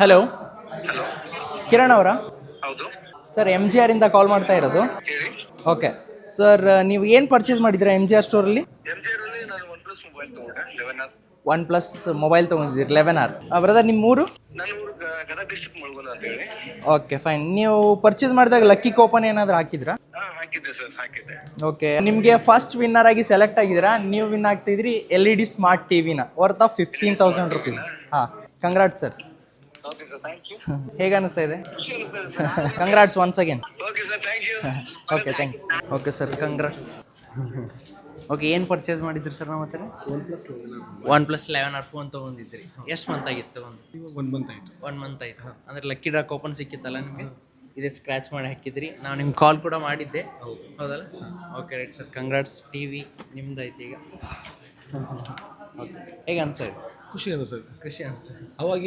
Hello, hello. Kiran ಅವರಾ? ಹೌದು. Sir, M G ಆರಿಂದ ಕಾಲ್ ಮಾಡ್ತಾ ಇರೋದು. ಹೇಳಿ. ಓಕೆ ಸರ್, ನೀವು ಏನು ಪರ್ಚೇಸ್ ಮಾಡಿದ್ದೀರಾ ಎಮ್ ಜಿ ಆರ್ ಸ್ಟೋರಲ್ಲಿ? MJR ಅಲ್ಲಿ ನಾನು ಒನ್ ಪ್ಲಸ್ ಮೊಬೈಲ್ ತಗೊಂಡೆ 11R. ಒನ್ ಪ್ಲಸ್ ಮೊಬೈಲ್ ತೊಗೊಂಡಿದ್ದೀರಿ 11R. ಬ್ರದರ್, ನಿಮ್ಮ ಊರು? ನನ್ನ ಊರು ಗದಗ ಡಿಸ್ಟ್ರಿಕ್ಟ್ ಮುಳಗುಂದ ಅಂತ ಹೇಳಿ. Okay fine. ನೀವು ಪರ್ಚೇಸ್ ಮಾಡಿದಾಗ ಲಕ್ಕಿ ಕೂಪನ್ ಏನಾದರೂ ಹಾಕಿದ್ರಾ? ಹಾಕಿದ್ದೆ ಸರ್, ಹಾಕಿದ್ದೆ. ಓಕೆ, ನಿಮಗೆ ಫಸ್ಟ್ ವಿನ್ನರ್ ಆಗಿ ಸೆಲೆಕ್ಟ್ ಆಗಿದ್ದೀರಾ. ನೀವು ವಿನ್ ಆಗ್ತಿದ್ರಿ LED ಸ್ಮಾರ್ಟ್ ಟಿವಿನ ವರ್ತ್ ಆಫ್ 15,000 ರುಪೀಸ್. ಹಾಂ, congrats sir. Okay sir, thank you. ಹೇಗೆ ಅನಿಸ್ತಾ ಇದೆ? ಖುಷಿ ಆಗುತ್ತೆ sir. Congrats once again. Okay sir, thank you. Okay, thank you. Okay sir, congrats. Okay, ಏನು ಪರ್ಚೇಸ್ ಮಾಡಿದ್ರಿ ಸರ್ ನಮ್ಮ ಹತ್ರ? ಒನ್ ಪ್ಲಸ್ 11R ಫೋನ್ ತೊಗೊಂಡಿದ್ರಿ. ಎಷ್ಟು ಮಂತ್ ಆಗಿತ್ತು ತೊಗೊಂಡು? 1 ಮಂತ್ ಆಯಿತು. 1 ಮಂತ್ ಆಯಿತು. ಅಂದರೆ ಲಕ್ಕಿ ಡ್ರಾ ಕೂಪನ್ ಸಿಕ್ಕಿತ್ತಲ್ಲ ನಿಮಗೆ? ಇದೇ ಸ್ಕ್ರ್ಯಾಚ್ ಮಾಡಿ ಹಾಕಿದ್ರಿ. ನಾವು ನಿಮ್ಗೆ ಕಾಲ್ ಕೂಡ ಮಾಡಿದ್ದೆ, ಹೌದಲ್ಲ? Okay right sir, congrats. T V ನಿಮ್ದು ಐತಿ ಈಗ. ಓಕೆ, ಹೇಗೆ ಅನಿಸ್ತಾ ಇದೆ? ಖುಷಿ ಅನಿಸ್ತದೆ. ಖುಷಿ ಅನಿಸ್ತದೆ. ಅವಾಗ